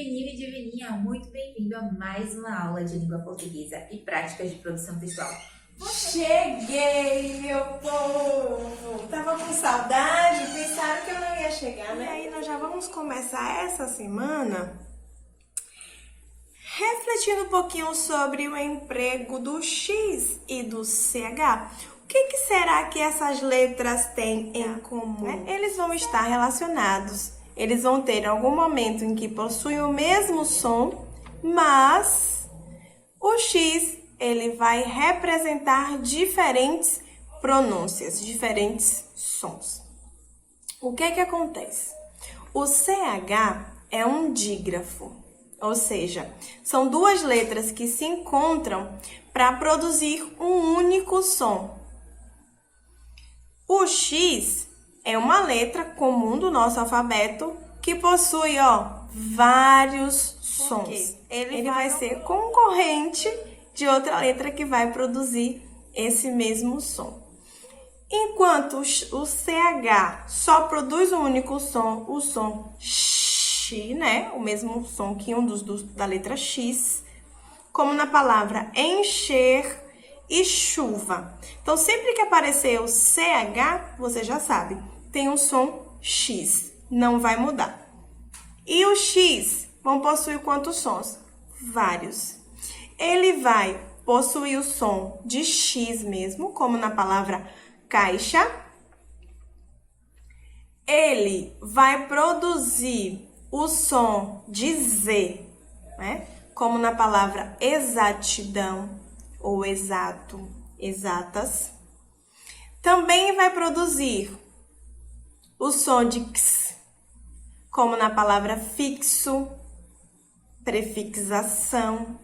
Divininho e Divininha, muito bem-vindo a mais uma aula de língua portuguesa e práticas de produção textual. Cheguei, meu povo! Tava com saudade, pensaram que eu não ia chegar, né? E aí nós já vamos começar essa semana refletindo um pouquinho sobre o emprego do X e do CH. O que será que essas letras têm em comum? Eles vão estar relacionados, eles vão ter algum momento em que possuem o mesmo som, mas o X ele vai representar diferentes pronúncias, diferentes sons. O que acontece? O CH é um dígrafo, ou seja, são duas letras que se encontram para produzir um único som. O X é uma letra comum do nosso alfabeto que possui, vários sons. Ele vai ser concorrente de outra letra que vai produzir esse mesmo som. Enquanto o CH só produz um único som, o som X, né? O mesmo som que da letra X, como na palavra encher e chuva. Então, sempre que aparecer o CH, você já sabe, tem um som X, não vai mudar. E o X vão possuir quantos sons? Vários. Ele vai possuir o som de X mesmo, como na palavra caixa. Ele vai produzir o som de Z, né? Como na palavra exatidão ou exato, exatas. Também vai produzir o som de X, como na palavra fixo, prefixação.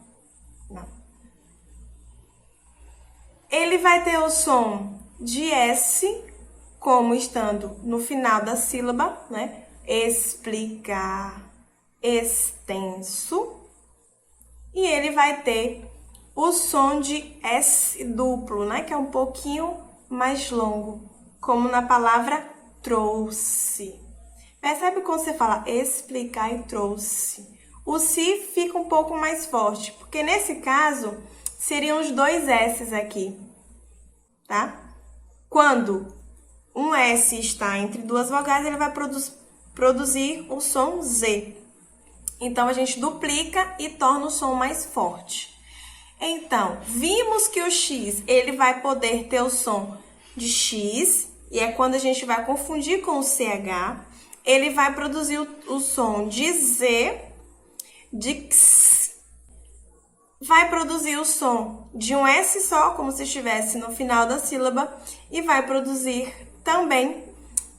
Não. Ele vai ter o som de S, como estando no final da sílaba, né? Explicar, extenso. E ele vai ter o som de S duplo, né? Que é um pouquinho mais longo, como na palavra trouxe. Percebe quando você fala explicar e trouxe? O si fica um pouco mais forte, porque nesse caso seriam os dois S's aqui, tá? Quando um S está entre duas vogais, ele vai produzir o som Z. Então, a gente duplica e torna o som mais forte. Então, vimos que o X ele vai poder ter o som de X, e é quando a gente vai confundir com o CH. Ele vai produzir o som de Z, de X. Vai produzir o som de um S só, como se estivesse no final da sílaba, e vai produzir também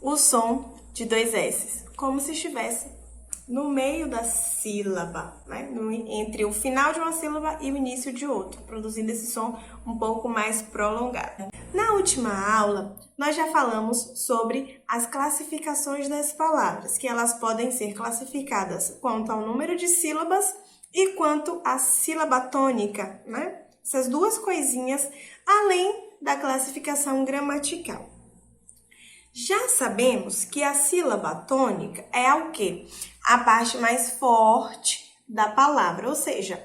o som de dois S's, como se estivesse no meio da sílaba, né? Entre o final de uma sílaba e o início de outra, produzindo esse som um pouco mais prolongado. Na última aula, nós já falamos sobre as classificações das palavras, que elas podem ser classificadas quanto ao número de sílabas e quanto à sílaba tônica, né? Essas duas coisinhas, além da classificação gramatical. Já sabemos que a sílaba tônica é o quê? A parte mais forte da palavra, ou seja,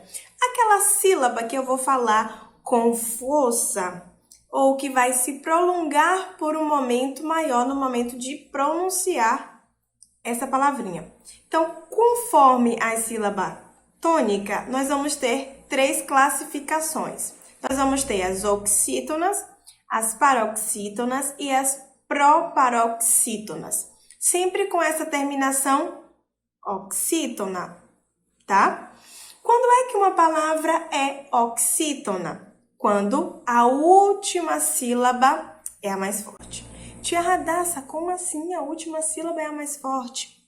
aquela sílaba que eu vou falar com força ou que vai se prolongar por um momento maior no momento de pronunciar essa palavrinha. Então, conforme a sílaba tônica, nós vamos ter três classificações. Nós vamos ter as oxítonas, as paroxítonas e as proparoxítonas. Sempre com essa terminação oxítona, tá? Quando é que uma palavra é oxítona? Quando a última sílaba é a mais forte. Tia Radassa, como assim a última sílaba é a mais forte?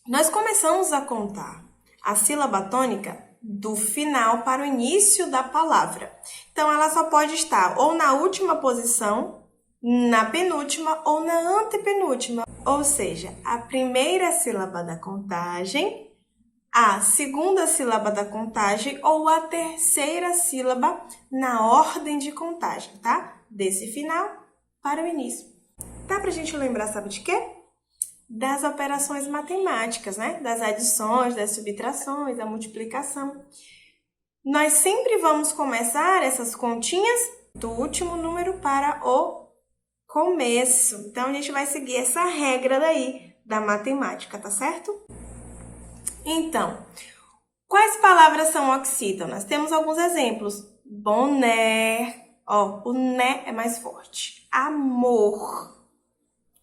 Nós começamos a contar a sílaba tônica do final para o início da palavra. Então, ela só pode estar ou na última posição, na penúltima ou na antepenúltima. Ou seja, a primeira sílaba da contagem, a segunda sílaba da contagem ou a terceira sílaba na ordem de contagem, tá? Desse final para o início. Dá pra gente lembrar, sabe de quê? das operações matemáticas, né? Das adições, das subtrações, da multiplicação. Nós sempre vamos começar essas continhas do último número para o começo. Então, a gente vai seguir essa regra daí da matemática, tá certo? Então, quais palavras são oxítonas? Temos alguns exemplos. Boné, ó, o né é mais forte. Amor,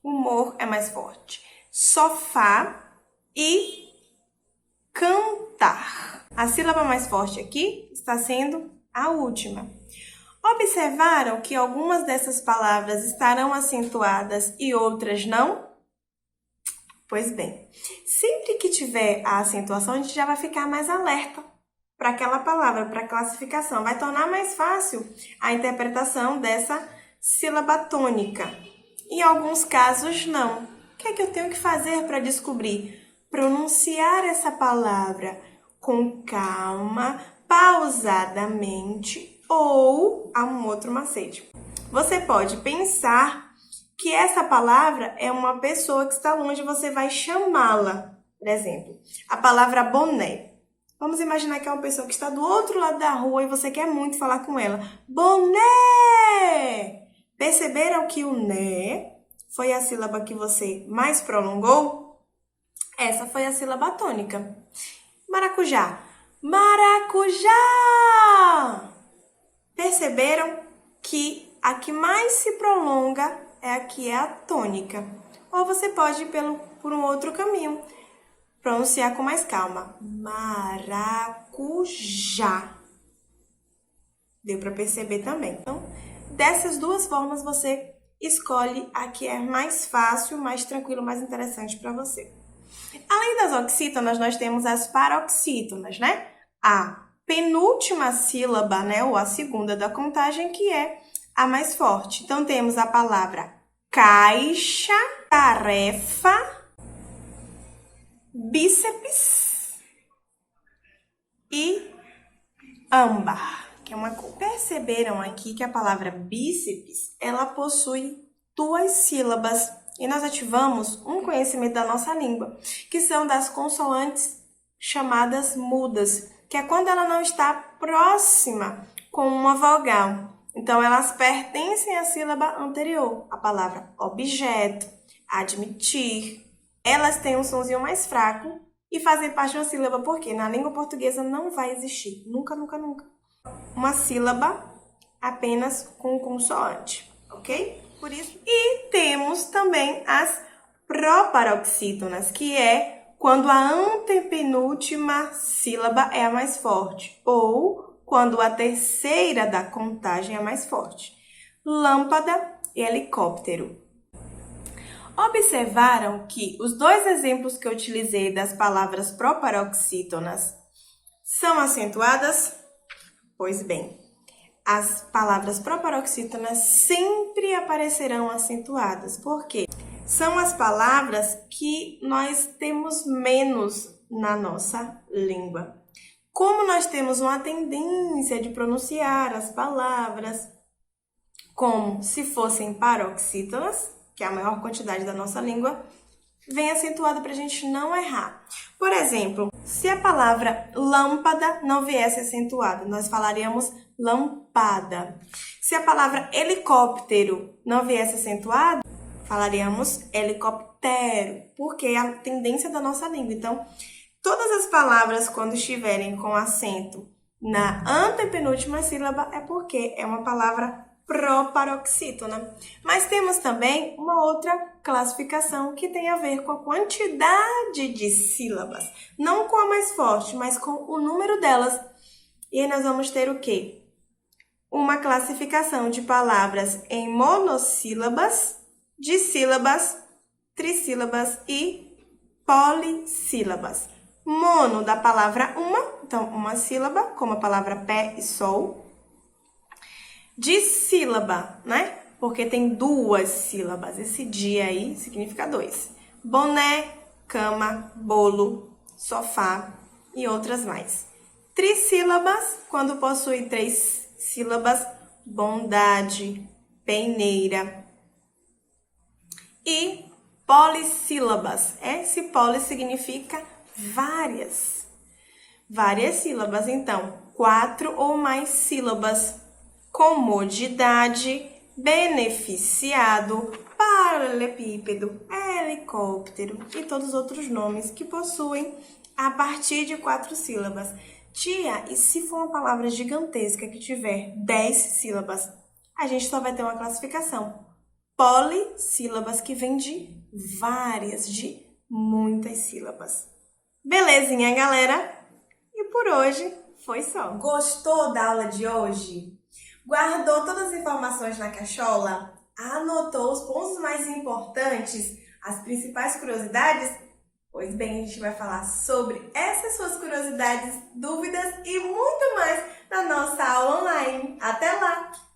o mor é mais forte. Sofá e cantar. A sílaba mais forte aqui está sendo a última. Observaram que algumas dessas palavras estarão acentuadas e outras não? Pois bem, sempre que tiver a acentuação, a gente já vai ficar mais alerta para aquela palavra, para a classificação. Vai tornar mais fácil a interpretação dessa sílaba tônica. Em alguns casos, não. O que é que eu tenho que fazer para descobrir? Pronunciar essa palavra com calma, pausadamente, ou há um outro macete. Você pode pensar que essa palavra é uma pessoa que está longe, você vai chamá-la. Por exemplo, a palavra boné. Vamos imaginar que é uma pessoa que está do outro lado da rua e você quer muito falar com ela. Boné! Perceberam que o né foi a sílaba que você mais prolongou? Essa foi a sílaba tônica. Maracujá. Maracujá! Perceberam que a que mais se prolonga é a que é a tônica. Ou você pode ir por um outro caminho. Pronunciar com mais calma. Maracujá. Deu para perceber também. Então, dessas duas formas, você escolhe a que é mais fácil, mais tranquilo, mais interessante para você. Além das oxítonas, nós temos as paroxítonas, né? A penúltima sílaba, né? Ou a segunda da contagem, que é a mais forte. Então, temos a palavra caixa, tarefa, bíceps e âmbar, que é uma cor. Perceberam aqui que a palavra bíceps, ela possui duas sílabas e nós ativamos um conhecimento da nossa língua, que são das consoantes chamadas mudas, que é quando ela não está próxima com uma vogal. Então, elas pertencem à sílaba anterior, a palavra objeto, admitir. Elas têm um sonzinho mais fraco e fazem parte de uma sílaba, porque na língua portuguesa não vai existir, nunca, nunca, nunca, uma sílaba apenas com consoante, ok? Por isso. E temos também as proparoxítonas, que é quando a antepenúltima sílaba é a mais forte, ou quando a terceira da contagem é a mais forte. Lâmpada e helicóptero. Observaram que os dois exemplos que eu utilizei das palavras proparoxítonas são acentuadas? Pois bem, as palavras proparoxítonas sempre aparecerão acentuadas. Por quê? São as palavras que nós temos menos na nossa língua. Como nós temos uma tendência de pronunciar as palavras como se fossem paroxítonas, que é a maior quantidade da nossa língua, vem acentuada para a gente não errar. Por exemplo, se a palavra lâmpada não viesse acentuada, nós falaríamos lampada. Se a palavra helicóptero não viesse acentuada, falaríamos helicóptero, porque é a tendência da nossa língua. Então, todas as palavras, quando estiverem com acento na antepenúltima sílaba, é porque é uma palavra proparoxítona. Mas temos também uma outra classificação que tem a ver com a quantidade de sílabas. Não com a mais forte, mas com o número delas. E aí nós vamos ter o quê? Uma classificação de palavras em monossílabas, dissílabas, trissílabas e polissílabas. Mono da palavra uma, então uma sílaba, como a palavra pé e sol. Dissílaba, né? Porque tem duas sílabas. Esse dia aí significa dois. Boné, cama, bolo, sofá e outras mais. Trissílabas, quando possui três sílabas, bondade, peneira. E polissílabas. Esse poli significa várias. Várias sílabas, então, 4 ou mais sílabas. Comodidade, beneficiado, paralelepípedo, helicóptero e todos os outros nomes que possuem a partir de 4 sílabas. Tia, e se for uma palavra gigantesca que tiver 10 sílabas? A gente só vai ter uma classificação. Polissílabas, que vem de várias, de muitas sílabas. Belezinha, galera? E por hoje foi só. Gostou da aula de hoje? Guardou todas as informações na cachola? Anotou os pontos mais importantes? As principais curiosidades? Pois bem, a gente vai falar sobre essas suas curiosidades, dúvidas e muito mais na nossa aula online. Até lá!